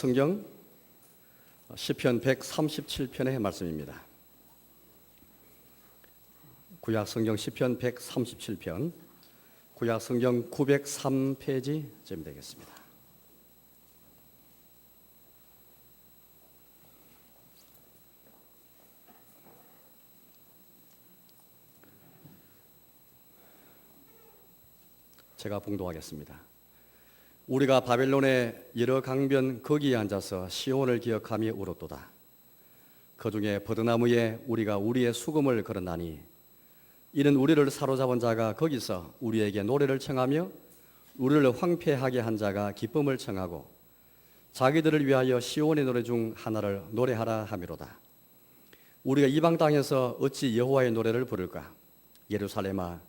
성경 시편 137편의 말씀입니다. 구약 성경 시편 137편, 구약 성경 903페이지쯤 되겠습니다. 제가 봉독하겠습니다. 우리가 바벨론의 여러 강변 거기에 앉아서 시온을 기억하며 울었도다. 그 중에 버드나무에 우리가 우리의 수금을 걸었나니 이는 우리를 사로잡은 자가 거기서 우리에게 노래를 청하며 우리를 황폐하게 한 자가 기쁨을 청하고 자기들을 위하여 시온의 노래 중 하나를 노래하라 하미로다. 우리가 이방 땅에서 어찌 여호와의 노래를 부를까? 예루살렘아,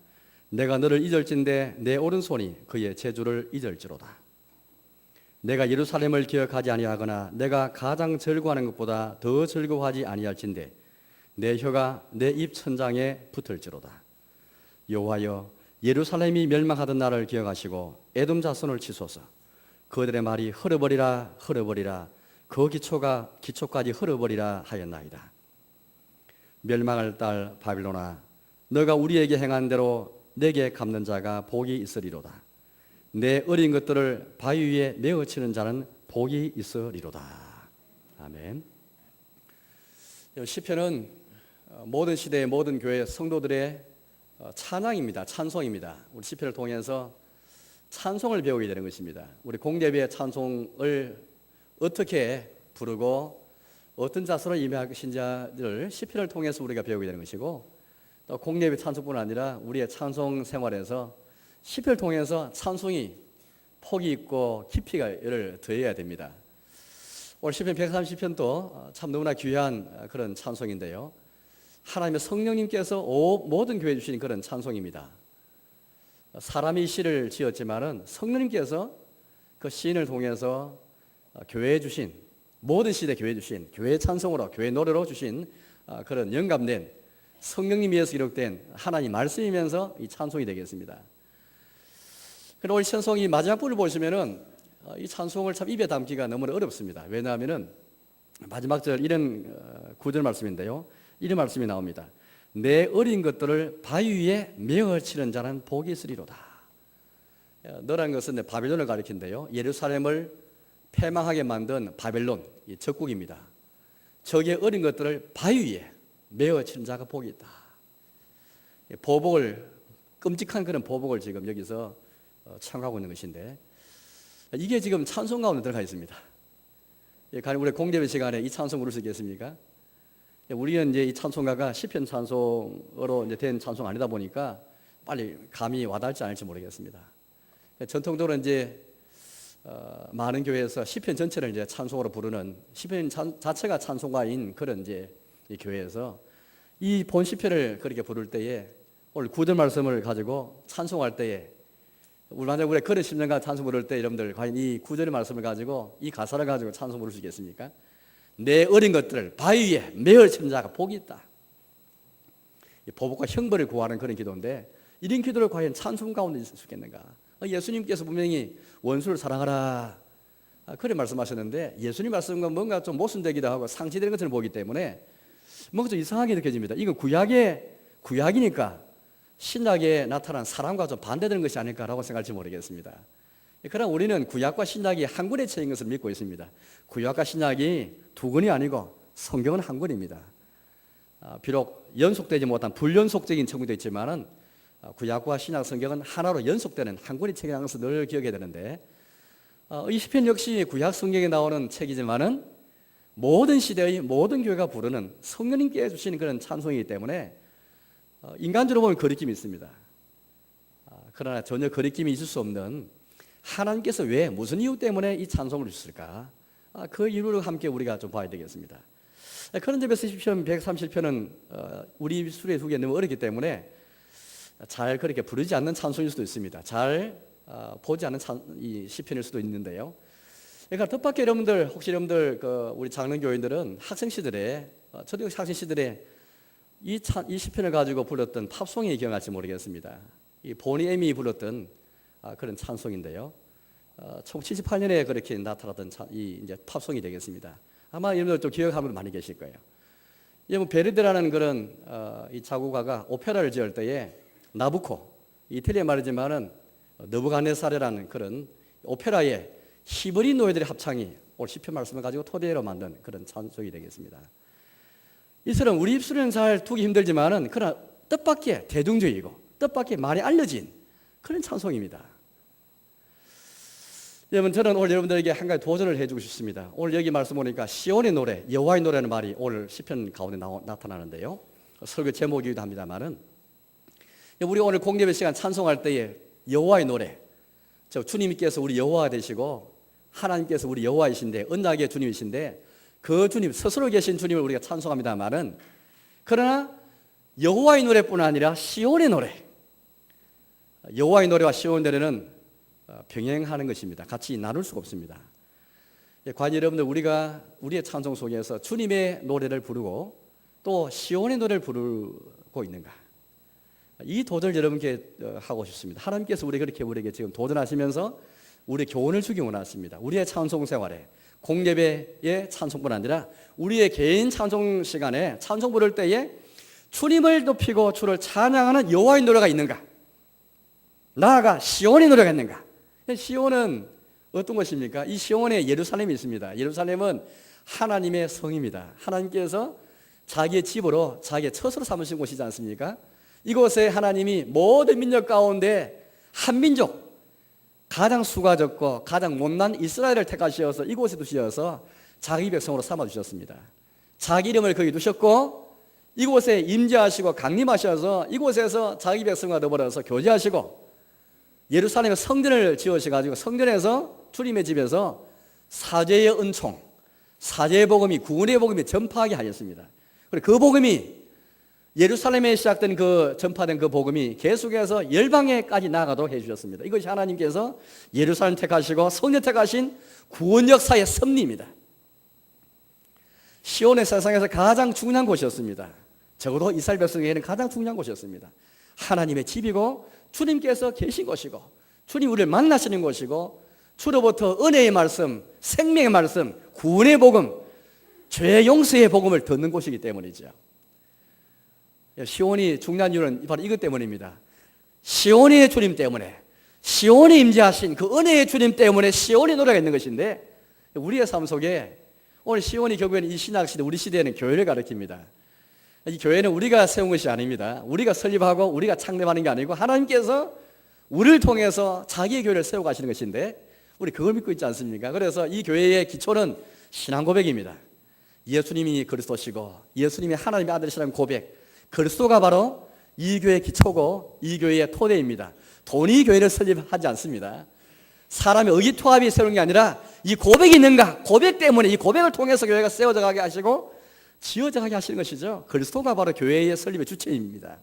내가 너를 잊을진대 내 오른손이 그의 제주를 잊을지로다. 내가 예루살렘을 기억하지 아니하거나 내가 가장 즐거워하는 것보다 더 즐거워하지 아니할진대 내 혀가 내 입 천장에 붙을지로다. 여호와여, 예루살렘이 멸망하던 날을 기억하시고 에돔 자손을 치소서. 그들의 말이 흘러버리라 흘러버리라 그 기초까지 흘러버리라 하였나이다. 멸망할 딸 바빌론아, 너가 우리에게 행한 대로 내게 갚는 자가 복이 있으리로다. 내 어린 것들을 바위 위에 메어치는 자는 복이 있으리로다. 아멘. 시편은 모든 시대의 모든 교회 성도들의 찬양입니다. 찬송입니다. 우리 시편을 통해서 찬송을 배우게 되는 것입니다. 우리 공예배의 찬송을 어떻게 부르고 어떤 자세로 임할 것인지를 시편을 통해서 우리가 배우게 되는 것이고, 또 공예배 찬송뿐 아니라 우리의 찬송 생활에서 시편을 통해서 찬송이 폭이 있고 깊이를 더해야 됩니다. 오늘 시편 130편도 참 너무나 귀한 그런 찬송인데요. 하나님의 성령님께서 모든 교회에 주신 그런 찬송입니다. 사람이 시를 지었지만은 성령님께서 그 시인을 통해서 교회에 주신, 모든 시대 교회에 주신, 교회 찬송으로, 교회 노래로 주신 그런 영감된 성령님 위에서 기록된 하나님 말씀이면서 이 찬송이 되겠습니다. 그리고 오늘 찬송이 마지막 부를 보시면은 이 찬송을 참 입에 담기가 너무나 어렵습니다. 왜냐하면은 마지막 절 이런 구절 말씀인데요. 이런 말씀이 나옵니다. 내 어린 것들을 바위 위에 메어치는 자는 복이 있으리로다. 너라는 것은 바벨론을 가리킨데요. 예루살렘을 패망하게 만든 바벨론, 이 적국입니다. 적의 어린 것들을 바위 위에 메어치는 자가 복이 있다. 보복을, 끔찍한 그런 보복을 지금 여기서 청하고 있는 것인데, 이게 지금 찬송 가운데 들어가 있습니다. 우리 공예배 시간에 이 찬송 부를 수 있겠습니까? 우리는 이제 이 찬송가가 시편 찬송으로 이제 된 찬송 아니다 보니까 빨리 감이 와닿을지 않을지 모르겠습니다. 전통적으로 이제 많은 교회에서 시편 전체를 이제 찬송으로 부르는, 시편 자체가 찬송가인 그런 이제 이 교회에서 이 본 시편을 그렇게 부를 때에 오늘 구절 말씀을 가지고 찬송할 때에, 만약 우리 그런 심령과 찬송 부를 때 여러분들 과연 이 구절의 말씀을 가지고 이 가사를 가지고 찬송 부를 수 있겠습니까? 내 어린 것들을 바위 위에 메어치는 자가 복이 있다. 보복과 형벌을 구하는 그런 기도인데, 이런 기도를 과연 찬송 가운데 있을 수 있겠는가? 예수님께서 분명히 원수를 사랑하라 그래 말씀하셨는데, 예수님 말씀과 뭔가 좀 모순되기도 하고 상치되는 것을 보기 때문에 뭔가 좀 이상하게 느껴집니다. 이건 구약이니까 신약에 나타난 사람과 좀 반대되는 것이 아닐까라고 생각할지 모르겠습니다. 그러나 우리는 구약과 신약이 한 권의 책인 것을 믿고 있습니다. 구약과 신약이 두 권이 아니고 성경은 한 권입니다. 비록 연속되지 못한 불연속적인 책도 있지만은 구약과 신약 성경은 하나로 연속되는 한 권의 책이라는 것을 늘 기억해야 되는데, 이 시편 역시 구약 성경에 나오는 책이지만은 모든 시대의 모든 교회가 부르는 성령님께 주시는 그런 찬송이기 때문에 인간적으로 보면 거리낌이 있습니다. 그러나 전혀 거리낌이 있을 수 없는, 하나님께서 왜, 무슨 이유 때문에 이 찬송을 주실까? 그 이유를 함께 우리가 좀 봐야 되겠습니다. 그런 점에서 시편 137편은 우리 수레 두기 너무 어렵기 때문에 잘 그렇게 부르지 않는 찬송일 수도 있습니다. 잘 보지 않는 이 시편일 수도 있는데요. 그러니까 뜻밖의 여러분들, 혹시 여러분들 우리 장로교인들은 학생 시절에, 저도 학생 시절에 이 시편을 가지고 불렀던 팝송이 기억날지 모르겠습니다. 이 보니 에미 불렀던 그런 찬송인데요. 1978년에 그렇게 나타났던 이 이제 팝송이 되겠습니다. 아마 여러분들 좀 기억하는 분 많이 계실 거예요. 여러분 베르디라는 그런 이 작곡가가 오페라를 지을 때에 나부코, 이태리의 말이지만은 느부갓네살이라는 그런 오페라의 히브리 노예들의 합창이 오늘 시편 말씀을 가지고 토대로 만든 그런 찬송이 되겠습니다. 이처럼 우리 입술은 잘 두기 힘들지만은 그러나 뜻밖의 대중적이고 뜻밖의 많이 알려진 그런 찬송입니다. 여러분 저는 오늘 여러분들에게 한 가지 도전을 해주고 싶습니다. 오늘 여기 말씀 보니까 시온의 노래, 여호와의 노래라는 말이 오늘 시편 가운데 나타나는데요. 설교 제목이기도 합니다만은 우리 오늘 공예배 시간 찬송할 때에 여호와의 노래, 주님께서 우리 여호와 되시고 하나님께서 우리 여호와이신데 언약의 주님이신데 그 주님 스스로 계신 주님을 우리가 찬송합니다만은 그러나 여호와의 노래뿐 아니라 시온의 노래, 여호와의 노래와 시온의 노래는 병행하는 것입니다. 같이 나눌 수가 없습니다. 과연 여러분들 우리가 우리의 찬송 속에서 주님의 노래를 부르고 또 시온의 노래를 부르고 있는가? 이 도전을 여러분께 하고 싶습니다. 하나님께서 우리에게 지금 도전하시면서 우리 교훈을 주기 원하십니다. 우리의 찬송 생활에 공예배의 찬송뿐 아니라 우리의 개인 찬송 시간에 찬송 부를 때에 주님을 높이고 주를 찬양하는 여호와의 노래가 있는가? 나아가 시온의 노래가 있는가? 시온은 어떤 것입니까? 이 시온에 예루살렘이 있습니다. 예루살렘은 하나님의 성입니다. 하나님께서 자기의 집으로 자기의 처소로 삼으신 곳이지 않습니까? 이곳에 하나님이 모든 민족 가운데 한 민족, 가장 수가 적고 가장 못난 이스라엘을 택하셔서 이곳에 두셔서 자기 백성으로 삼아주셨습니다. 자기 이름을 거기 두셨고 이곳에 임재하시고 강림하셔서 이곳에서 자기 백성과 더불어서 교제하시고 예루살렘에 성전을 지으셔가지고 성전에서 주님의 집에서 사죄의 은총, 사죄의 복음이 구원의 복음이 전파하게 하셨습니다. 그리고 그 복음이 예루살렘에 시작된 전파된 그 복음이 계속해서 열방에까지 나아가도록 해주셨습니다. 이것이 하나님께서 예루살렘 택하시고 성전 택하신 구원 역사의 섭리입니다. 시온의 세상에서 가장 중요한 곳이었습니다. 적어도 이스라엘 백성에게는 가장 중요한 곳이었습니다. 하나님의 집이고 주님께서 계신 곳이고 주님 우리를 만나시는 곳이고 주로부터 은혜의 말씀, 생명의 말씀, 구원의 복음, 죄 용서의 복음을 듣는 곳이기 때문이죠. 시온이 중요한 이유는 바로 이것 때문입니다. 시온의 주님 때문에, 시온이 임재하신 그 은혜의 주님 때문에 시온의 노래가 있는 것인데 우리의 삶 속에 오늘 시온이 결국에는 이 신약시대 우리 시대에는 교회를 가리킵니다. 이 교회는 우리가 세운 것이 아닙니다. 우리가 설립하고 우리가 창립하는 게 아니고 하나님께서 우리를 통해서 자기의 교회를 세워가시는 것인데 우리 그걸 믿고 있지 않습니까? 그래서 이 교회의 기초는 신앙 고백입니다. 예수님이 그리스도시고 예수님이 하나님의 아들이시라는 고백, 그리스도가 바로 이 교회의 기초고 이 교회의 토대입니다. 돈이 교회를 설립하지 않습니다. 사람의 의기투합이 세우는 게 아니라 이 고백이 있는가? 고백 때문에 이 고백을 통해서 교회가 세워져 가게 하시고 지어져 가게 하시는 것이죠. 그리스도가 바로 교회의 설립의 주체입니다.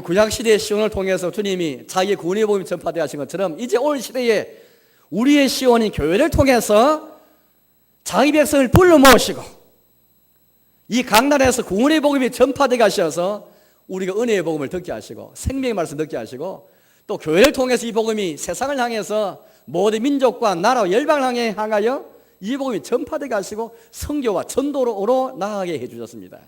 구약시대의 시온을 통해서 주님이 자기의 구원의 복음이 전파되어 하신 것처럼 이제 오늘 시대에 우리의 시온인 교회를 통해서 자기 백성을 불러 모으시고 이 강단에서 구원의 복음이 전파되게 하셔서 우리가 은혜의 복음을 듣게 하시고 생명의 말씀 듣게 하시고 또 교회를 통해서 이 복음이 세상을 향해서 모든 민족과 나라와 열방을 향하여 이 복음이 전파되게 하시고 선교와 전도로 나아가게 해주셨습니다.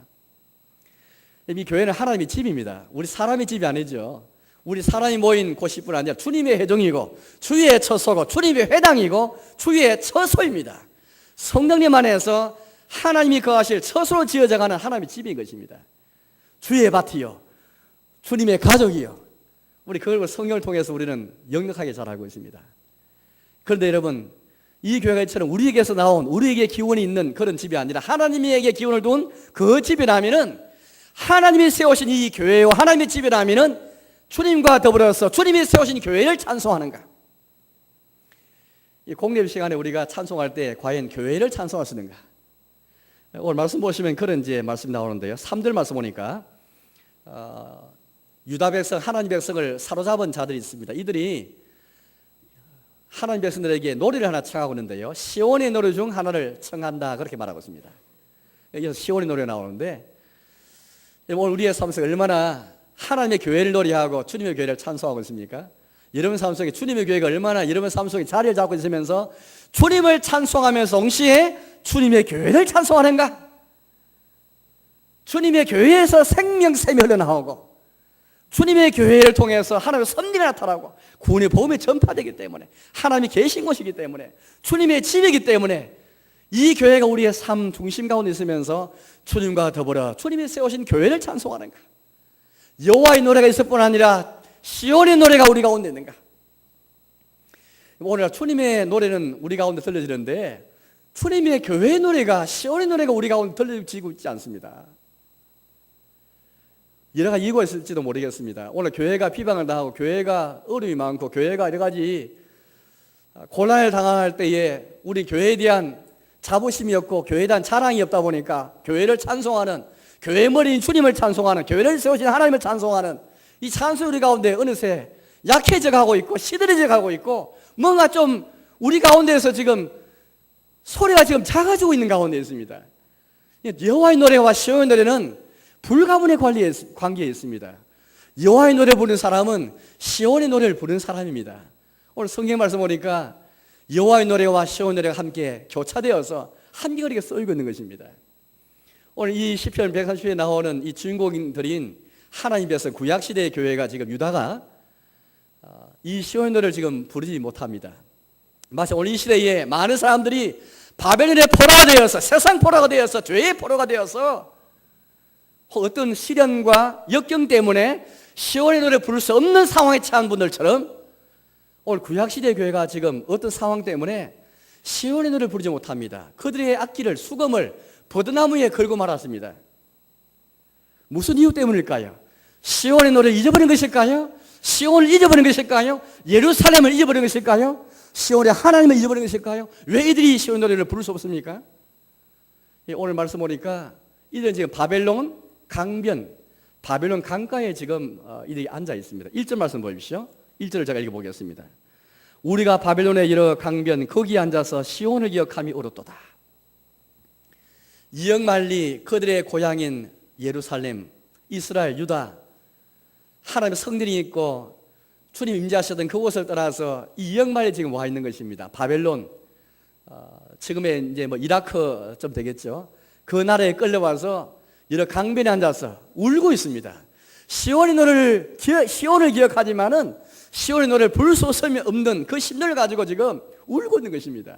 이 교회는 하나님의 집입니다. 우리 사람의 집이 아니죠. 우리 사람이 모인 곳이뿐 아니라 주님의 회중이고 주의 처소고 주님의 회당이고 주의 처소입니다. 성령님 안에서 하나님이 거하실 처소로 지어져가는 하나님의 집인 것입니다. 주의 밭이요 주님의 가족이요 우리 그걸 성령을 통해서 우리는 역력하게 잘 알고 있습니다. 그런데 여러분 이 교회가 이처럼 우리에게서 나온 우리에게 기원이 있는 그런 집이 아니라 하나님에게 기원을 둔 그 집이라면은 하나님이 세우신 이 교회와 하나님의 집이라면은 주님과 더불어서 주님이 세우신 교회를 찬송하는가? 이 공예배 시간에 우리가 찬송할 때 과연 교회를 찬송할 수 있는가? 오늘 말씀 보시면 그런 이제 말씀 나오는데요. 3절 말씀 보니까 유다 백성, 하나님 백성을 사로잡은 자들이 있습니다. 이들이 하나님 백성들에게 노래를 하나 청하고 있는데요. 시온의 노래 중 하나를 청한다 그렇게 말하고 있습니다. 여기서 시온의 노래 나오는데 오늘 우리의 삶에서 얼마나 하나님의 교회를 노래하고 주님의 교회를 찬송하고 있습니까? 여러분 삶 속에 주님의 교회가 얼마나 여러분 삶 속에 자리를 잡고 있으면서 주님을 찬송하면서 동시에 주님의 교회를 찬송하는가? 주님의 교회에서 생명샘이 흘러나오고 주님의 교회를 통해서 하나님의 섭리가 나타나고 구원의 복음이 전파되기 때문에 하나님이 계신 곳이기 때문에 주님의 집이기 때문에 이 교회가 우리의 삶 중심 가운데 있으면서 주님과 더불어 주님이 세우신 교회를 찬송하는가? 여호와의 노래가 있을 뿐 아니라 시온의 노래가 우리 가운데 있는가? 오늘 주님의 노래는 우리 가운데 들려지는데 주님의 교회의 노래가 시온의 노래가 우리 가운데 들려지고 있지 않습니다. 여러 가지 이유가 있을지도 모르겠습니다. 오늘 교회가 비방을 당하고 교회가 어려움이 많고 교회가 여러 가지 곤란을 당할 때에 우리 교회에 대한 자부심이 없고 교회에 대한 자랑이 없다 보니까 교회를 찬송하는 교회의 머리인 주님을 찬송하는 교회를 세우신 하나님을 찬송하는 이 찬송 우리 가운데 어느새 약해져 가고 있고 시들해져 가고 있고 뭔가 좀 우리 가운데에서 지금 소리가 지금 작아지고 있는 가운데 있습니다. 여호와의 노래와 시온의 노래는 불가분의 관계에 있습니다. 여호와의 노래 부르는 사람은 시온의 노래를 부르는 사람입니다. 오늘 성경 말씀 보니까 여호와의 노래와 시온의 노래가 함께 교차되어서 한결같이 썰고 있는 것입니다. 오늘 이 시편 130편에 나오는 이 주인공들인 하나님 앞에서 구약시대의 교회가 지금 유다가 이 시온의 노래를 지금 부르지 못합니다. 마치 오늘 이 시대에 많은 사람들이 바벨론의 포로가 되어서 세상 포로가 되어서 죄의 포로가 되어서 어떤 시련과 역경 때문에 시온의 노래 부를 수 없는 상황에 처한 분들처럼 오늘 구약시대 교회가 지금 어떤 상황 때문에 시온의 노래를 부르지 못합니다. 그들의 악기를 수금을 버드나무에 걸고 말았습니다. 무슨 이유 때문일까요? 시온의 노래를 잊어버린 것일까요? 시온을 잊어버린 것일까요? 예루살렘을 잊어버린 것일까요? 시온의 하나님을 잊어버린 것일까요? 왜 이들이 시온 노래를 부를 수 없습니까? 오늘 말씀 보니까 이들은 지금 바벨론 강변, 바벨론 강가에 지금 이들이 앉아 있습니다. 1절 말씀 보십시오. 1절을 제가 읽어보겠습니다. 우리가 바벨론의 여러 강변 거기에 앉아서 시온을 기억함이 옳았도다. 이역만리 그들의 고향인 예루살렘, 이스라엘, 유다 하나님의 성전이 있고 주님 임재하셨던 그곳을 떠나서 이 이역만리에 지금 와 있는 것입니다. 바벨론, 지금의 이제 뭐 이라크 좀 되겠죠. 그 나라에 끌려와서 여러 강변에 앉아서 울고 있습니다. 시온의 노래를 시온을 기억하지만은 시온의 노래를 부를 수 없는 그 심령을 가지고 지금 울고 있는 것입니다.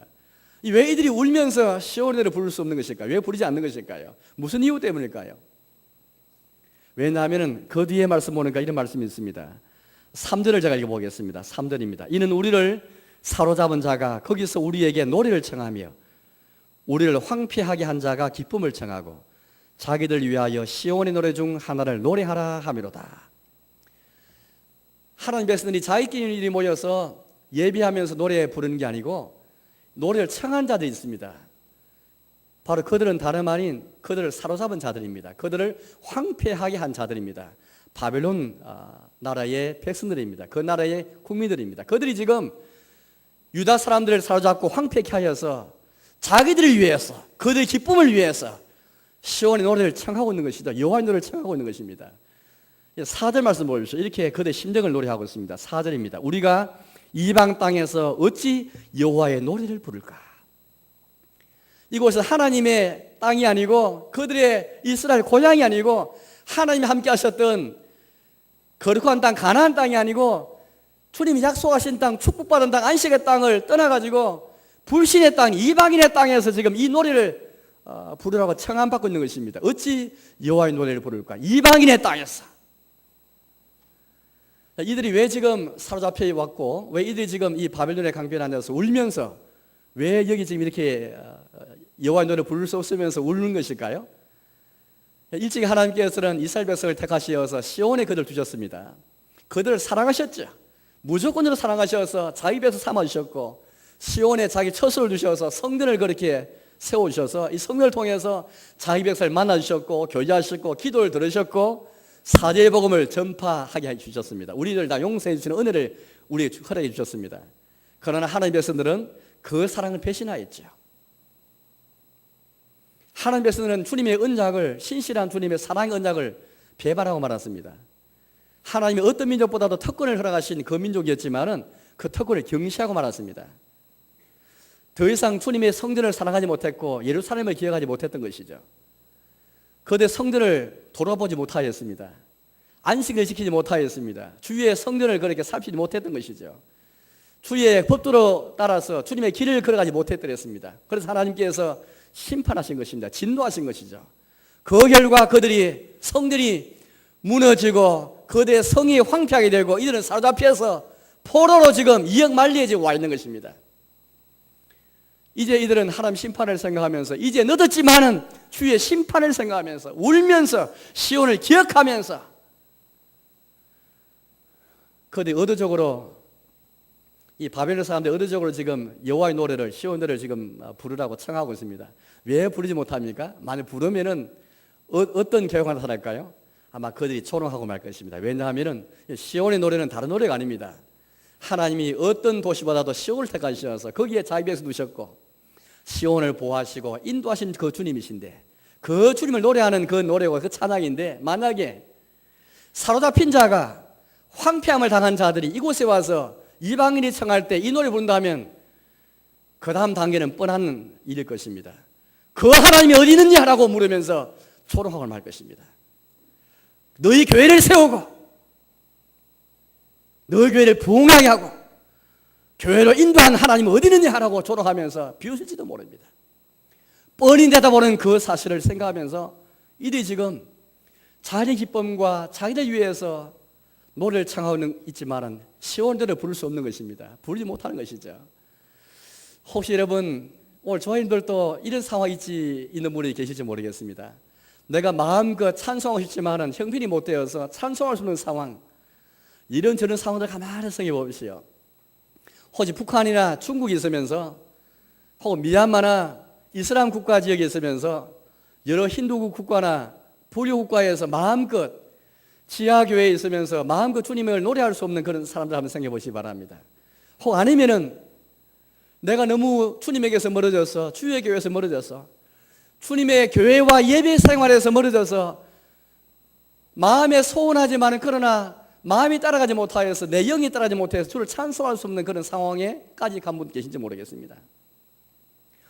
왜 이들이 울면서 시온의 노래를 부를 수 없는 것일까요? 왜 부르지 않는 것일까요? 무슨 이유 때문일까요? 왜냐하면 그 뒤에 말씀 보니까 이런 말씀이 있습니다. 3절을 제가 읽어보겠습니다. 3절입니다. 이는 우리를 사로잡은 자가 거기서 우리에게 노래를 청하며 우리를 황폐하게 한 자가 기쁨을 청하고 자기들 위하여 시온의 노래 중 하나를 노래하라 하미로다. 하나님 백성들이 자기끼리 모여서 예배하면서 노래 부르는 게 아니고 노래를 청한 자들이 있습니다. 바로 그들은 다름 아닌 그들을 사로잡은 자들입니다. 그들을 황폐하게 한 자들입니다. 바벨론 나라의 백성들입니다. 그 나라의 국민들입니다. 그들이 지금 유다 사람들을 사로잡고 황폐케 하여서 자기들을 위해서 그들의 기쁨을 위해서 시온의 노래를 청하고 있는 것이다. 여호와의 노래를 청하고 있는 것입니다. 4절 말씀 보십시오. 이렇게 그들의 심정을 노래하고 있습니다. 4절입니다. 우리가 이방 땅에서 어찌 여호와의 노래를 부를까? 이곳은 하나님의 땅이 아니고 그들의 이스라엘 고향이 아니고 하나님이 함께 하셨던 거룩한 땅 가나안 땅이 아니고 주님이 약속하신 땅 축복받은 땅 안식의 땅을 떠나가지고 불신의 땅 이방인의 땅에서 지금 이 노래를 부르라고 청함받고 있는 것입니다. 어찌 여호와의 노래를 부를까? 이방인의 땅에서. 이들이 왜 지금 사로잡혀 왔고 왜 이들이 지금 이 바벨론의 강변에 앉아서 울면서 왜 여기 지금 이렇게 여호와의 노래를 부를 수 없으면서 우는 것일까요? 일찍 하나님께서는 이스라엘 백성을 택하시어서 시온에 그들을 두셨습니다. 그들을 사랑하셨죠. 무조건으로 사랑하셔서 자기 백성 삼아주셨고 시온에 자기 처소를 두셔서 성전을 그렇게 세워주셔서 이 성전을 통해서 자기 백성을 만나주셨고 교제하셨고 기도를 들으셨고 사제의 복음을 전파하게 해주셨습니다. 우리를 다 용서해 주시는 은혜를 우리에게 허락해 주셨습니다. 그러나 하나님의 백성들은 그 사랑을 배신하였죠. 하나님의 백성들은 주님의 언약을 신실한 주님의 사랑의 언약을 배반하고 말았습니다. 하나님이 어떤 민족보다도 특권을 허락하신 그 민족이었지만은 그 특권을 경시하고 말았습니다. 더 이상 주님의 성전을 사랑하지 못했고 예루살렘을 기억하지 못했던 것이죠. 거대 성전을 돌아보지 못하였습니다. 안식을 지키지 못하였습니다. 주의 성전을 그렇게 살피지 못했던 것이죠. 주의 법도로 따라서 주님의 길을 걸어가지 못했더랬습니다. 그래서 하나님께서 심판하신 것입니다. 진노하신 것이죠. 그 결과 그들이 성전이 무너지고 거대 성이 황폐하게 되고 이들은 사로잡혀서 포로로 지금 이역만리에 와 있는 것입니다. 이제 이들은 하나님 심판을 생각하면서 이제 늦었지만은 주의 심판을 생각하면서 울면서 시온을 기억하면서 그들이 의도적으로 이 바벨론 사람들 의도적으로 지금 여호와의 노래를 시온들을 지금 부르라고 청하고 있습니다. 왜 부르지 못합니까? 만약 부르면은 어떤 결과가 나타날까요? 아마 그들이 조롱하고 말 것입니다. 왜냐하면은 시온의 노래는 다른 노래가 아닙니다. 하나님이 어떤 도시보다도 시온을 택하셔서 거기에 자기 백성 두셨고 시온을 보호하시고 인도하신 그 주님이신데 그 주님을 노래하는 그 노래고 그 찬양인데 만약에 사로잡힌 자가 황폐함을 당한 자들이 이곳에 와서 이방인이 청할 때 이 노래 부른다면 그 다음 단계는 뻔한 일일 것입니다. 그 하나님이 어디 있느냐라고 물으면서 조롱하고 말 것입니다. 너희 교회를 세우고 너희 교회를 부흥하게 하고 교회로 인도한 하나님은 어디 있느냐라고 조롱하면서 비웃을지도 모릅니다. 뻔히 내다보는 그 사실을 생각하면서 이들이 지금 자기 기쁨과 자기를 위해서 노래를 청하고 있지만은 시온들을 부를 수 없는 것입니다. 부르지 못하는 것이죠. 혹시 여러분 오늘 저희들도 이런 상황이 있는 분이 계실지 모르겠습니다. 내가 마음껏 찬송하고 싶지만은 형편이 못 되어서 찬송할 수 없는 상황, 이런저런 상황들 가만히 생각해 보십시오. 혹시 북한이나 중국이 있으면서 혹은 미얀마나 이슬람 국가 지역에 있으면서 여러 힌두 국가나 불교 국가에서 마음껏 지하교회에 있으면서 마음껏 주님을 노래할 수 없는 그런 사람들 한번 생각해 보시기 바랍니다. 혹 아니면은 내가 너무 주님에게서 멀어져서 주의 교회에서 멀어져서 주님의 교회와 예배 생활에서 멀어져서 마음에 소원하지만 그러나 마음이 따라가지 못하여서 내 영이 따라가지 못해서 주를 찬송할 수 없는 그런 상황에까지 간 분 계신지 모르겠습니다.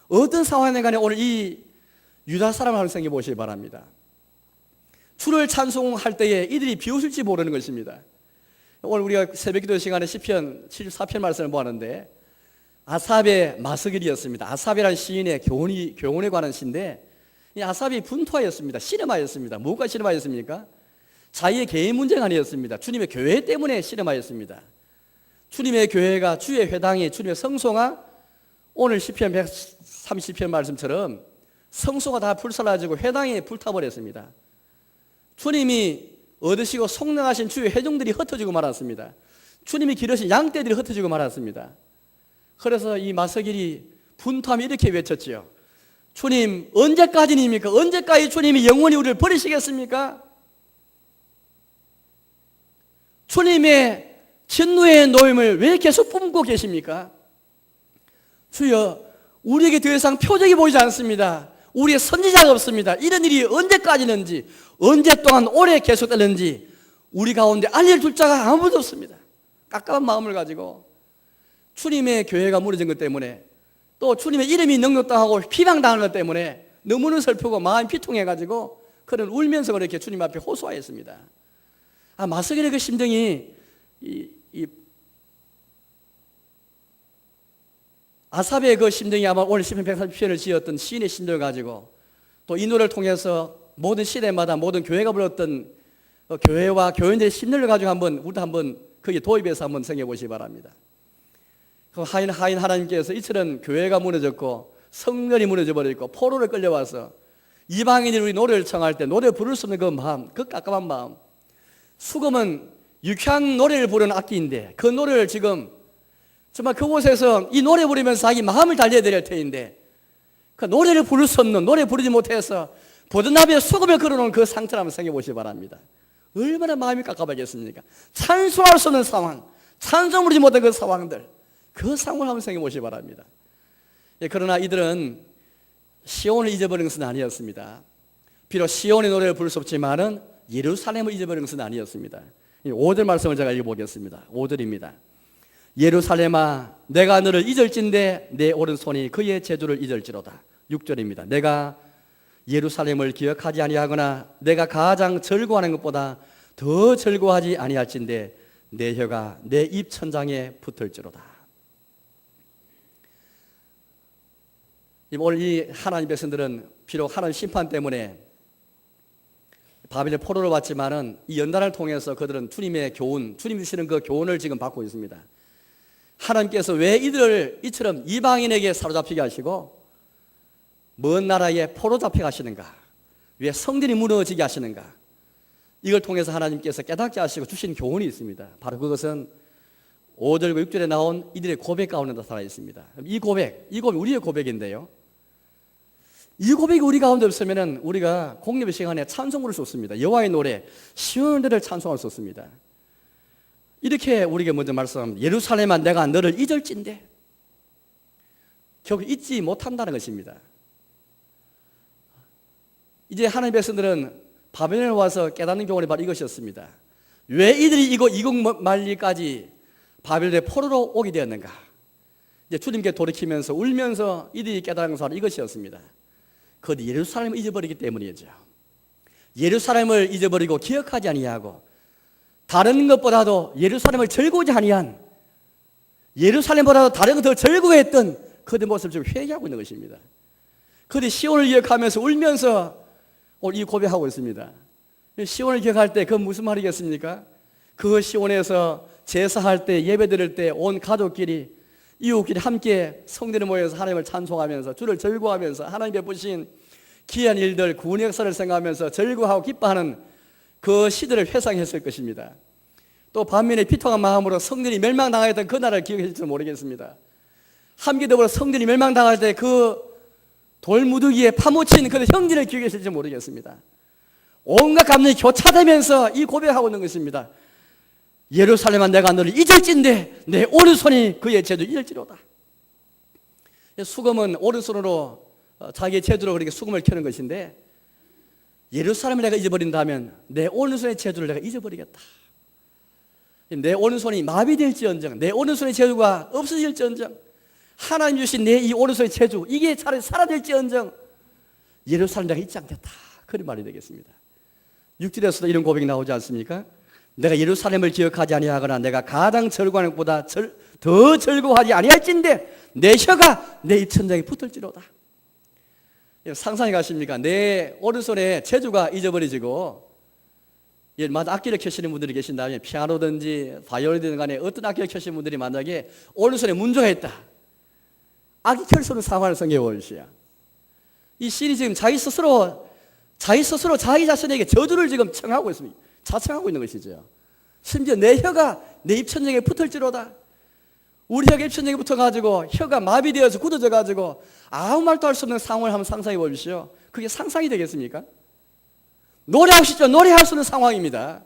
어떤 상황에 간에 오늘 이 유다 사람을 한번 생각해 보시기 바랍니다. 주를 찬송할 때에 이들이 비웃을지 모르는 것입니다. 오늘 우리가 새벽기도 시간에 시편 74편 말씀을 보았는데 아삽의 마스길이었습니다. 아삽이라는 시인의 교훈에 관한 시인데 이 아삽이 분투하였습니다. 씨름하였습니다. 뭐가 씨름하였습니까? 자기의 개인 문제가 아니었습니다. 주님의 교회 때문에 씨름하였습니다. 주님의 교회가 주의 회당이 주님의 성소가 오늘 시편 130편 말씀처럼 성소가 다 불살라지고 회당이 불타버렸습니다. 주님이 얻으시고 속량하신 주의 회중들이 흩어지고 말았습니다. 주님이 기르신 양떼들이 흩어지고 말았습니다. 그래서 이 마스길이 분투하며 이렇게 외쳤지요. 주님 언제까지입니까? 언제까지 주님이 영원히 우리를 버리시겠습니까? 주님의 진노의 노임을 왜 계속 뿜고 계십니까? 주여 우리에게 더 이상 표적이 보이지 않습니다. 우리의 선지자가 없습니다. 이런 일이 언제까지는지 언제 동안 오래 계속되는지 우리 가운데 알려줄 자가 아무도 없습니다. 깝깝한 마음을 가지고 주님의 교회가 무너진 것 때문에 또 주님의 이름이 능욕당하고 비방당하는 것 때문에 너무나 슬프고 마음이 비통해가지고 그는 울면서 그렇게 주님 앞에 호소하였습니다. 마스길의 그 심정이 아삽의 그 심정이 아마 오늘 시편 130편을 지었던 시인의 심정을 가지고 또 이 노래를 통해서 모든 시대마다 모든 교회가 불렀던 교회와 교인들의 심리를 가지고 우리도 한번 거기에 도입해서 한번 생각해 보시기 바랍니다. 그 하인 하나님께서 이처럼 교회가 무너졌고 성전이 무너져 버리고 포로를 끌려와서 이방인이 우리 노래를 청할 때 노래 부를 수 없는 그 마음, 그 깝깝한 마음. 수금은 유쾌한 노래를 부르는 악기인데 그 노래를 지금 정말 그곳에서 이 노래 부르면서 자기 마음을 달래드릴 테인데 그 노래를 부를 수 없는, 노래 부르지 못해서 보드나비에 수금을 걸어놓은 그 상태를 한번 생각해 보시기 바랍니다. 얼마나 마음이 깝깝하겠습니까? 찬송할 수 없는 상황, 찬송 부르지 못한 그 상황들, 그 상황을 한번 생각해 보시기 바랍니다. 그러나 이들은 시온을 잊어버린 것은 아니었습니다. 비록 시온의 노래를 부를 수 없지만은 예루살렘을 잊어버린 것은 아니었습니다. 5절 말씀을 제가 읽어보겠습니다. 5절입니다. 예루살렘아 내가 너를 잊을진대 내 오른손이 그의 재주를 잊을지로다. 6절입니다. 내가 예루살렘을 기억하지 아니하거나 내가 가장 즐거워하는 것보다 더 즐거워하지 아니할진대 내 혀가 내 입 천장에 붙을지로다. 오늘 이 하나님 백성들은 비록 하나님 심판 때문에 바벨의 포로를 받지만은 이 연단을 통해서 그들은 주님의 교훈, 주님이 주시는 그 교훈을 지금 받고 있습니다. 하나님께서 왜 이들을 이처럼 이방인에게 사로잡히게 하시고 먼 나라에 포로 잡혀 가시는가? 왜 성전이 무너지게 하시는가? 이걸 통해서 하나님께서 깨닫게 하시고 주신 교훈이 있습니다. 바로 그것은 5절과 6절에 나온 이들의 고백 가운데 나타나 있습니다. 이 고백 우리의 고백인데요. 이 고백이 우리 가운데 없으면 우리가 공예배 시간에 찬송을 수 없습니다. 여호와의 노래, 시온의 노래를 찬송할 수 없습니다. 이렇게 우리에게 먼저 말씀합니다. 예루살렘아 내가 너를 잊을진대. 결국 잊지 못한다는 것입니다. 이제 하나님의 백성들은 바벨론에 와서 깨닫는 교훈이 바로 이것이었습니다. 왜 이들이 이국 말리까지 바벨론의 포로로 오게 되었는가? 이제 주님께 돌이키면서 울면서 이들이 깨달은 것은 이것이었습니다. 그것이 예루살렘을 잊어버리기 때문이죠. 예루살렘을 잊어버리고 기억하지 아니하고 다른 것보다도 예루살렘을 즐거워하지 아니한 예루살렘보다도 다른 것 더 즐거워했던 그들의 모습을 지금 회개하고 있는 것입니다. 그들이 시온을 기억하면서 울면서 오늘 이 고백하고 있습니다. 시온을 기억할 때 그 무슨 말이겠습니까? 그 시온에서 제사할 때 예배 드릴 때 온 가족끼리 이웃끼리 함께 성전에 모여서 하나님을 찬송하면서 주를 즐거워하면서 하나님 베푸신 귀한 일들 구원의 역사를 생각하면서 즐거워하고 기뻐하는 그 시대를 회상했을 것입니다. 또 반면에 비통한 마음으로 성전이 멸망당했던 그 날을 기억하실지 모르겠습니다. 함께 더불어 성전이 멸망당할 때 그 돌무더기에 파묻힌 그 형제를 기억하실지 모르겠습니다. 온갖 감정이 교차되면서 이 고백하고 있는 것입니다. 예루살렘아 내가 너를 잊을진대 내 오른손이 그의 재주 잊을지로다. 수금은 오른손으로 자기의 재주로 그렇게 수금을 켜는 것인데 예루살렘을 내가 잊어버린다면 내 오른손의 재주를 내가 잊어버리겠다. 내 오른손이 마비될지언정 내 오른손의 재주가 없어질지언정 하나님 주신 내 이 오른손의 재주 이게 차라리 사라질지언정 예루살렘 내가 잊지 않겠다. 그런 말이 되겠습니다. 6절에서도 이런 고백이 나오지 않습니까? 내가 예루살렘을 기억하지 아니하거나 내가 가장 즐거워하는 것보다 더 즐거워하지 아니할진대 내 혀가 내 입천장에 붙을지로다. 상상해 가십니까? 내 오른손에 재주가 잊어버려지고 마다 악기를 켜시는 분들이 계신다면 피아노든지 바이올린이든 간에 어떤 악기를 켜시는 분들이 만약에 오른손에 문제가 있다. 악기 켤 수 없는 상황을 생각해 보십시오. 이 시인이 지금 자기 스스로 자기 자신에게 저주를 지금 청하고 있습니다. 자청하고 있는 것이죠. 심지어 내 혀가 내 입천장에 붙을지로다. 우리 혀가 입천장에 붙어가지고 혀가 마비되어서 굳어져가지고 아무 말도 할 수 없는 상황을 한번 상상해 보십시오. 그게 상상이 되겠습니까? 노래하고 싶죠. 노래할 수 없는 상황입니다.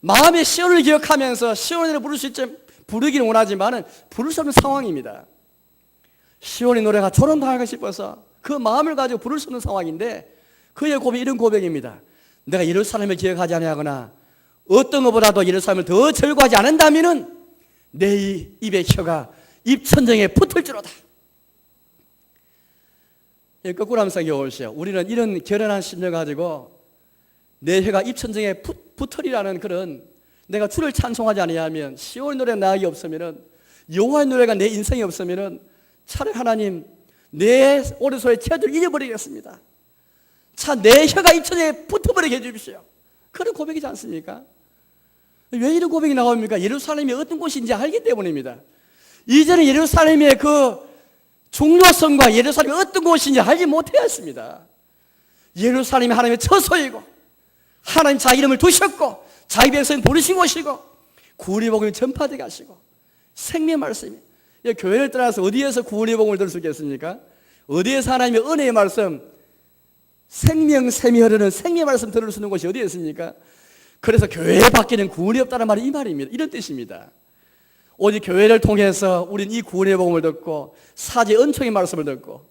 마음의 시온을 기억하면서 시온을 부를 수 있지 부르기는 원하지만은 부를 수 없는 상황입니다. 시온의 노래가 조롱당하고 싶어서 그 마음을 가지고 부를 수 없는 상황인데 그의 고백이 이런 고백입니다. 내가 예루살렘을 기억하지 아니하거나 어떤 것보다도 예루살렘을 더 즐거워하지 않는다면은 내 입의 혀가 입천장에 붙을지로다. 거꾸로 한번 생각해 보십시오. 우리는 이런 결연한 심령 가지고 내 혀가 입천장에 붙으리라는 그런 내가 주를 찬송하지 아니하면 시온의 노래 나에게 없으면은 여호와의 노래가 내 인생에 없으면은 차라리 하나님 내 오른손에 재주를 잊어버리겠습니다. 차 내 혀가 입천장에 붙어버리게 해주십시오. 그런 고백이지 않습니까? 왜 이런 고백이 나옵니까? 예루살렘이 어떤 곳인지 알기 때문입니다. 이제는 예루살렘의 그 중요성과 예루살렘이 어떤 곳인지 알지 못하였습니다. 예루살렘이 하나님의 처소이고 하나님 자기 이름을 두셨고 자기 백성 부르신 곳이고 구원의 복음이 전파되게 하시고 생명의 말씀이 교회를 떠나서 어디에서 구원의 복음을 들을 수 있겠습니까? 어디에서 하나님의 은혜의 말씀 생명 샘이 흐르는 생명의 말씀 들을 수 있는 곳이 어디에 있습니까? 그래서 교회 밖에는 구원이 없다는 말이 이 말입니다. 이런 뜻입니다. 오직 교회를 통해서 우리는 이 구원의 복음을 듣고 사제 은총의 말씀을 듣고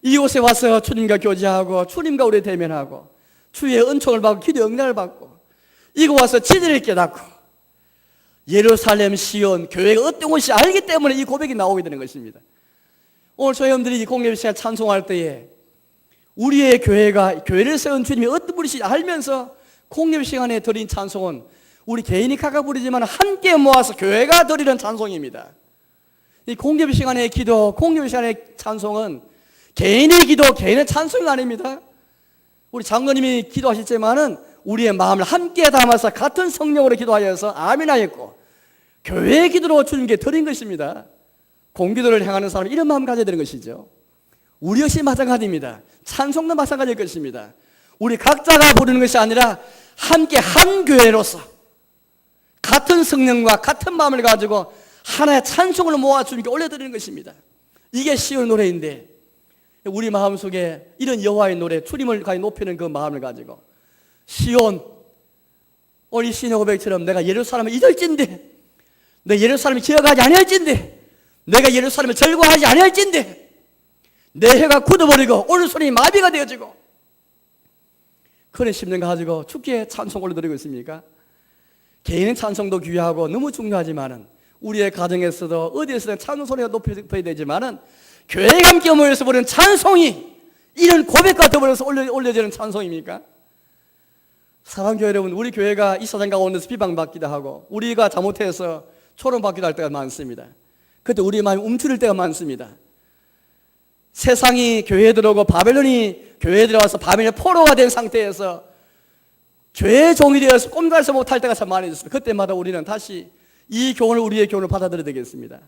이곳에 와서 주님과 교제하고 주님과 우리 대면하고 주의 은총을 받고 기도 응답을 받고 이거 와서 진리를 깨닫고 예루살렘 시온 교회가 어떤 곳이 알기 때문에 이 고백이 나오게 되는 것입니다. 오늘 저희 여러분들이 이 공예배 시간 찬송할 때에 우리의 교회가 교회를 세운 주님이 어떤 분이신지 알면서 공예배 시간에 드린 찬송은 우리 개인이 각각 부르지만 함께 모아서 교회가 드리는 찬송입니다. 이 공예배 시간의 기도, 공예배 시간의 찬송은 개인의 기도, 개인의 찬송이 아닙니다. 우리 장로님이 기도하셨지만은 우리의 마음을 함께 담아서 같은 성령으로 기도하여서 아멘하였고 교회의 기도로 주님께 드린 것입니다. 공기도를 향하는 사람은 이런 마음 가져야 되는 것이죠. 우리 역시 마찬가지입니다. 찬송도 마찬가지일 것입니다. 우리 각자가 부르는 것이 아니라 함께 한 교회로서 같은 성령과 같은 마음을 가지고 하나의 찬송을 모아 주님께 올려드리는 것입니다. 이게 시온 노래인데 우리 마음속에 이런 여호와의 노래, 주님을 가히 높이는 그 마음을 가지고 시온, 오늘 이 시인의 고백처럼 내가 예루살렘을 잊을진데, 내 예루살렘을 기억하지 아니할진데, 내가 예루살렘을 절거하지 아니할진데, 내 혀가 굳어버리고 오른손이 마비가 되어지고 그런 심령 가지고 죽게 찬송 올려드리고 있습니까? 개인의 찬송도 귀하고 너무 중요하지만은 우리의 가정에서도 어디에서든 찬송 소리가 높여야 되지만은 교회가 함께 모여서 부르는 찬송이 이런 고백과 더불어서 올려지는 찬송입니까? 사랑교회 여러분, 우리 교회가 이 사장 가운데서 비방받기도 하고 우리가 잘못해서 초롱받기도 할 때가 많습니다. 그때 우리 마음이 움츠릴 때가 많습니다. 세상이 교회에 들어오고 바벨론이 교회에 들어와서 바벨론의 포로가 된 상태에서 죄의 종이 되어서 꼼달서 못할 때가 참 많아졌습니다. 그때마다 우리는 다시 이 교훈을, 우리의 교훈을 받아들여야 되겠습니다.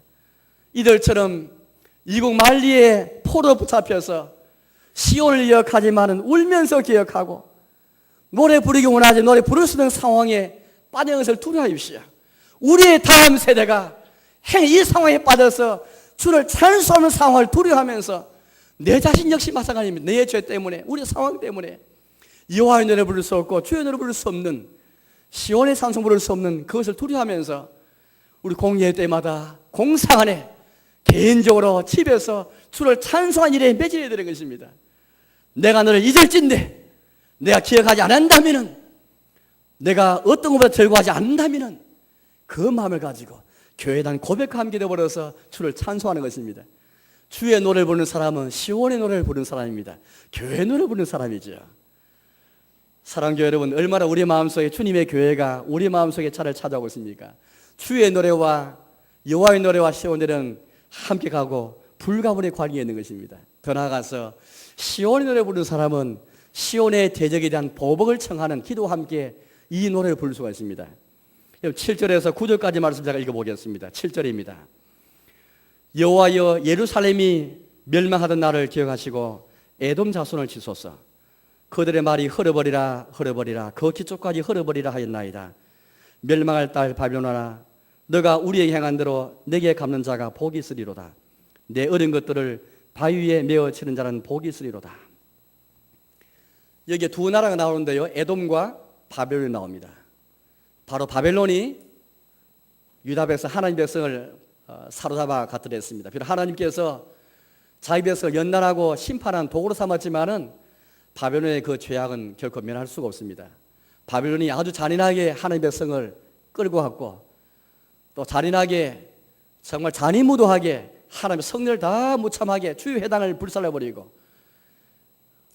이들처럼 이국 만리에 포로 붙잡혀서 시온을 기억하지만은 울면서 기억하고 노래 부르기 원하지 노래 부를 수 있는 상황에 빠진 것을 두려워하십시오. 우리의 다음 세대가 이 상황에 빠져서 주를 찬송하는 상황을 두려워하면서 내 자신 역시 마찬가지입니다. 내 죄 때문에, 우리 상황 때문에 여호와의 노래 부를 수 없고 주의 노래 부를 수 없는, 시온의 찬송 부를 수 없는 그것을 두려워하면서 우리 공예 때마다 공상 안에 개인적으로 집에서 주를 찬송한 일에 매진해야 되는 것입니다. 내가 너를 잊을진데, 내가 기억하지 않는다면은, 내가 어떤 것보다 절거하지 않는다면은 그 마음을 가지고 교회단 고백과 함께 되어버려서 주를 찬송하는 것입니다. 주의 노래를 부르는 사람은 시온의 노래를 부르는 사람입니다. 교회 노래를 부르는 사람이죠. 사랑교회 여러분, 얼마나 우리 마음속에 주님의 교회가 우리 마음속에 차를 찾아오고 있습니까? 주의 노래와 여호와의 노래와 시온 노래는 함께 가고 불가분의 관계에 있는 것입니다. 더 나아가서 시온의 노래 부르는 사람은 시온의 대적에 대한 보복을 청하는 기도와 함께 이 노래를 부를 수가 있습니다. 7절에서 9절까지 말씀 제가 읽어보겠습니다. 7절입니다. 여호와여, 예루살렘이 멸망하던 날을 기억하시고 에돔 자손을 치소서. 그들의 말이 흘러버리라 흘러버리라 그 기초까지 흘러버리라 하였나이다. 멸망할 딸 바벨론아, 너가 우리에게 행한 대로 내게 갚는 자가 복이 있으리로다. 내 어린 것들을 바위 위에 메어 치는 자는 복이 있으리로다. 여기에 두 나라가 나오는데요, 에돔과 바벨론이 나옵니다. 바로 바벨론이 유다 백성, 하나님 백성을 사로잡아 갔더라 했습니다. 비록 하나님께서 자기 백성을 연단하고 심판한 도구로 삼았지만은 바벨론의 그 죄악은 결코 면할 수가 없습니다. 바벨론이 아주 잔인하게 하나님 백성을 끌고 갔고 또 잔인하게, 정말 잔인무도하게 하나님의 성령을 다 무참하게 주의 회당을 불살라버리고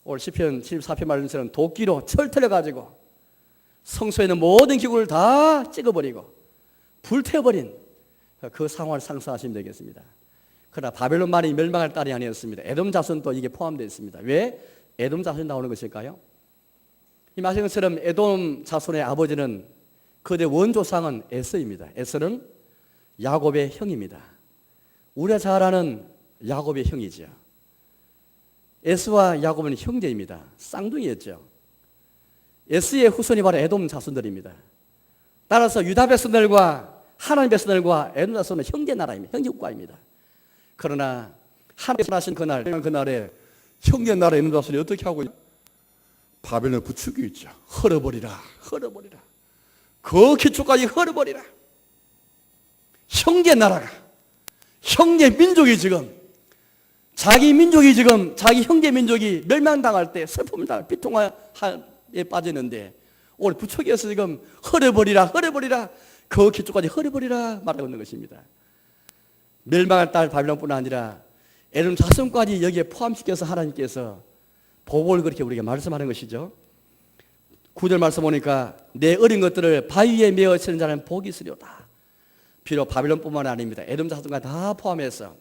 오늘 시편 74편 말씀처럼 도끼로 철틀어가지고 성소에 있는 모든 기구를 다 찍어버리고 불태워버린 그 상황을 상상하시면 되겠습니다. 그러나 바벨론만이 멸망할 딸이 아니었습니다. 에돔 자손도 이게 포함되어 있습니다. 왜 에돔 자손이 나오는 것일까요? 이 말씀 것처럼 에돔 자손의 아버지는 그들의 원조상은 에서입니다. 에서는 야곱의 형입니다. 우리가 잘 아는 야곱의 형이죠. 에서와 야곱은 형제입니다. 쌍둥이였죠. 에서의 후손이 바로 에돔 자손들입니다. 따라서 유다 백성들과 하나님 백성들과 에돔 자손은 형제 나라입니다. 형제 국가입니다. 그러나 하나님께서 하신 그날에 형제 나라 에돔 자손이 어떻게 하고 있냐? 바벨론을 부추기고 있죠. 헐어버리라, 헐어버리라. 그 기초까지 헐어버리라. 형제 나라가, 형제 민족이 지금, 자기 민족이 지금, 자기 형제 민족이 멸망당할 때 슬픔을 당할 비통에 빠지는데 오늘 부처께서 지금 헐어버리라 그 기초까지 헐어버리라 말하고 있는 것입니다. 멸망할 딸 바빌론뿐 아니라 에돔 자손까지 여기에 포함시켜서 하나님께서 보복을 그렇게 우리에게 말씀하는 것이죠. 9절 말씀 보니까 내 어린 것들을 바위에 메어 치는 자는 복이 있으리로다. 비록 바빌론뿐만 아닙니다. 에돔 자손까지 다 포함해서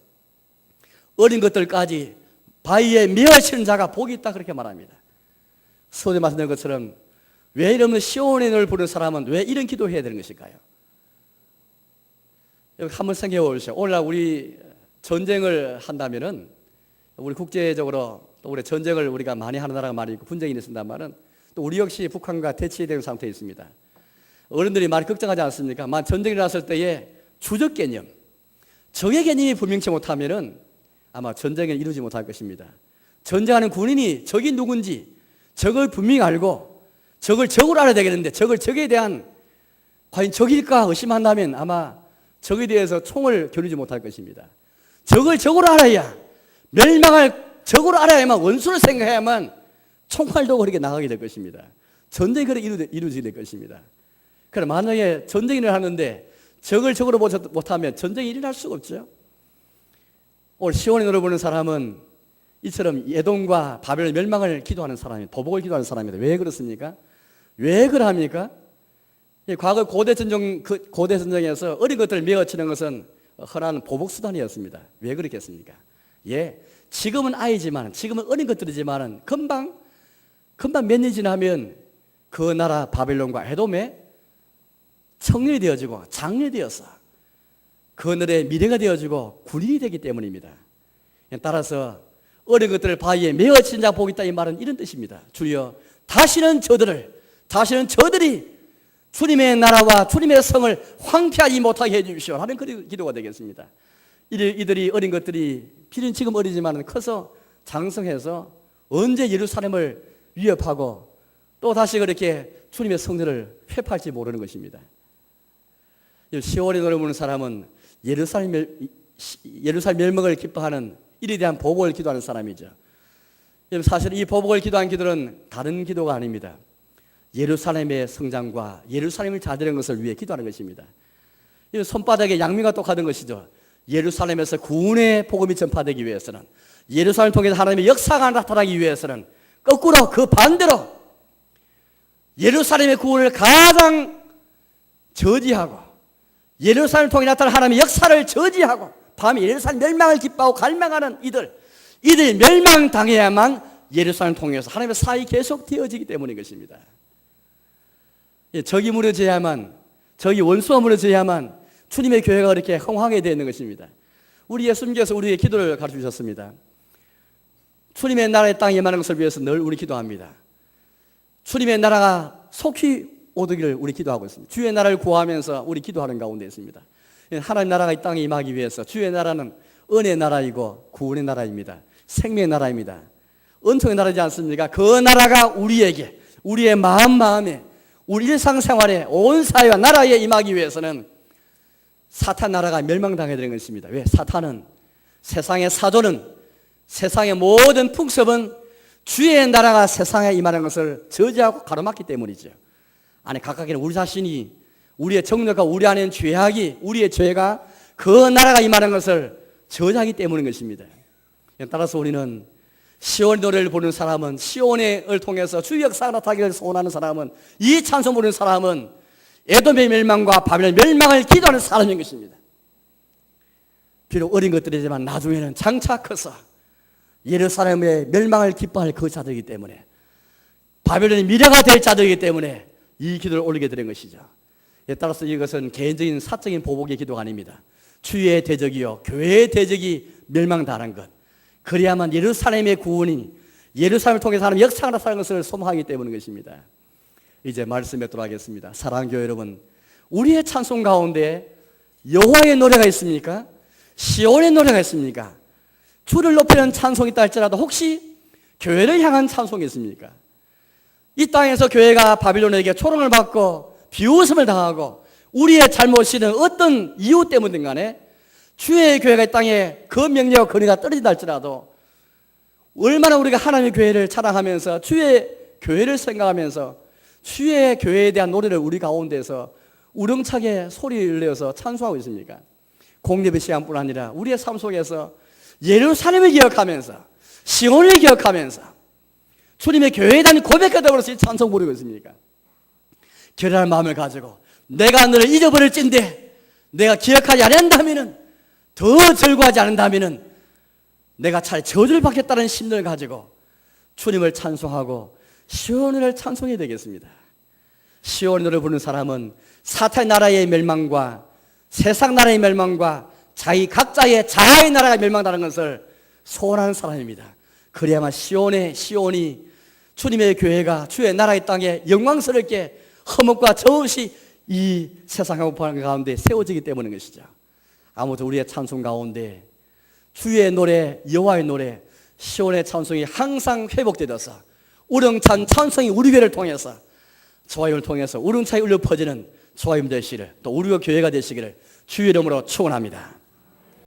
어린 것들까지 바위에 메어 치는 자가 복이 있다 그렇게 말합니다. 서두에 말씀드린 것처럼 왜 이러면 시온의 노래를 부르는 사람은 왜 이런 기도해야 되는 것일까요? 한번 생각해 보십시오. 오늘날 우리 전쟁을 한다면은 우리 국제적으로 또 우리 전쟁을 우리가 많이 하는 나라가 많이 있고 분쟁이 있습니다만은 또 우리 역시 북한과 대치해야 되는 상태에 있습니다. 어른들이 많이 걱정하지 않습니까? 만 전쟁이 일어났을 때에 주적 개념, 적의 개념이 분명치 못하면은 아마 전쟁을 이루지 못할 것입니다. 전쟁하는 군인이 적이 누군지 적을 분명히 알고 적을 적으로 알아야 되겠는데 적에 대한 과연 적일까 의심한다면 아마 적에 대해서 총을 겨누지 못할 것입니다. 적을 적으로 알아야 멸망할 적으로 알아야만 원수를 생각해야만 총알도 그렇게 나가게 될 것입니다. 전쟁이 그렇게 이루어지게 될 것입니다. 그럼 만약에 전쟁을 하는데 적을 적으로 못하면 전쟁이 일어날 수가 없죠. 오늘 시온의 노래 부르는 사람은 이처럼 에돔과 바벨론 멸망을 기도하는 사람이 보복을 기도하는 사람입니다. 왜 그렇습니까? 왜 그러합니까? 과거 고대 전쟁에서 어린 것들을 메어치는 것은 흔한 보복 수단이었습니다. 왜 그렇겠습니까? 지금은 아이지만, 지금은 어린 것들이지만 금방 몇 년 지나면 그 나라 바벨론과 에돔에 청년이 되어지고 장년이 되어서 그들의 미래가 되어지고 군인이 되기 때문입니다. 따라서 어린 것들을 바위에 메어친 자 복이 있다 이 말은 이런 뜻입니다. 주여 다시는 저들이 주님의 나라와 주님의 성을 황폐하지 못하게 해주십시오 하는 그런 기도가 되겠습니다. 이들이 어린 것들이 비는 지금 어리지만 커서 장성해서 언제 예루살렘을 위협하고 또 다시 그렇게 주님의 성전을 회파할지 모르는 것입니다. 시온의 노래 부르는 사람은 예루살렘 멸망을 기뻐하는 일에 대한 보복을 기도하는 사람이죠. 사실 이 보복을 기도한 기도는 다른 기도가 아닙니다. 예루살렘의 성장과 예루살렘을 잘 되는 것을 위해 기도하는 것입니다. 손바닥에 양미가 똑같은 것이죠. 예루살렘에서 구원의 복음이 전파되기 위해서는, 예루살렘을 통해서 하나님의 역사가 나타나기 위해서는 거꾸로 그 반대로 예루살렘의 구원을 가장 저지하고 예루살렘을 통해 나타난 하나님의 역사를 저지하고 밤에 예루살렘 멸망을 기뻐하고 갈망하는 이들 멸망당해야만 예루살렘을 통해서 하나님의 사역이 계속 되어지기 때문인 것입니다. 적이 무너져야만, 적이 원수가 무너져야만 주님의 교회가 그렇게 흥황하게 되는 것입니다. 우리 예수님께서 우리의 기도를 가르쳐 주셨습니다. 주님의 나라의 땅에 임하는 것을 위해서 늘 우리 기도합니다. 주님의 나라가 속히 오르기를 우리 기도하고 있습니다. 주의 나라를 구하면서 우리 기도하는 가운데 있습니다. 하나님 나라가 이 땅에 임하기 위해서 주의 나라는 은혜의 나라이고 구원의 나라입니다. 생명의 나라입니다. 은총의 나라지 않습니까? 그 나라가 우리에게, 우리의 마음에, 우리 일상생활에 온 사회와 나라에 임하기 위해서는 사탄 나라가 멸망당해야 되는 것입니다. 왜? 사탄은, 세상의 사조는, 세상의 모든 풍습은 주의 나라가 세상에 임하는 것을 저지하고 가로막기 때문이죠. 아니 각각의 우리 자신이, 우리의 정력과 우리 안에 죄악이, 우리의 죄가 그 나라가 임하는 것을 저지하기 때문인 것입니다. 따라서 우리는 시온의 노래를 부르는 사람은, 시온을 통해서 주의 역사가 나타나기를 소원하는 사람은, 이 찬송 부르는 사람은 에돔의 멸망과 바벨론의 멸망을 기도하는 사람인 것입니다. 비록 어린 것들이지만 나중에는 장차 커서 예루살렘의 멸망을 기뻐할 그 자들이기 때문에, 바벨론의 미래가 될 자들이기 때문에 이 기도를 올리게 되는 것이죠. 따라서 이것은 개인적인 사적인 보복의 기도가 아닙니다. 주의 대적이요 교회의 대적이 멸망당하는 것, 그래야만 예루살렘의 구원이, 예루살렘을 통해서 하는 역사가 나타나는 것을 소망하기 때문인 것입니다. 이제 말씀에 돌아가겠습니다. 사랑하는 교회 여러분, 우리의 찬송 가운데 여호와의 노래가 있습니까? 시온의 노래가 있습니까? 주를 높이는 찬송이 있다 할지라도 혹시 교회를 향한 찬송이 있습니까? 이 땅에서 교회가 바빌론에게 초롱을 받고 비웃음을 당하고 우리의 잘못이든 어떤 이유 때문이든 간에 주의 교회가 이 땅에 그 명예와 권위가 떨어진다 할지라도 얼마나 우리가 하나님의 교회를 찬양하면서 주의 교회를 생각하면서 주의 교회에 대한 노래를 우리 가운데서 우렁차게 소리를 내어서 찬송하고 있습니까? 공예배 시간뿐 아니라 우리의 삶 속에서 예루살렘을 기억하면서 시온을 기억하면서 주님의 교회에 대한 고백하다고서 이 찬송 부르고 있습니까? 결연한 마음을 가지고 내가 너를 잊어버릴진데 내가 기억하지 않는다면, 더 절구하지 않는다면 내가 차라리 저주를 받겠다는 심령을 가지고 주님을 찬송하고 시온을 찬송해야 되겠습니다. 시온 노래 부르는 사람은 사탄 나라의 멸망과 세상 나라의 멸망과 자기 각자의 자아의 나라가 멸망하는 것을 소원하는 사람입니다. 그래야만 시온이 주님의 교회가 주의 나라의 땅에 영광스럽게 흠없과 저 없이 이 세상 가운데 세워지기 때문인 것이죠. 아무튼 우리의 찬송 가운데 주의 노래, 여호와의 노래, 시온의 찬송이 항상 회복되어서 우렁찬 찬송이 우리 교회를 통해서, 조화임을 통해서 우렁차게 울려 퍼지는 조화임 되시기를, 또 우리가 교회가 되시기를 주의 이름으로 축원합니다.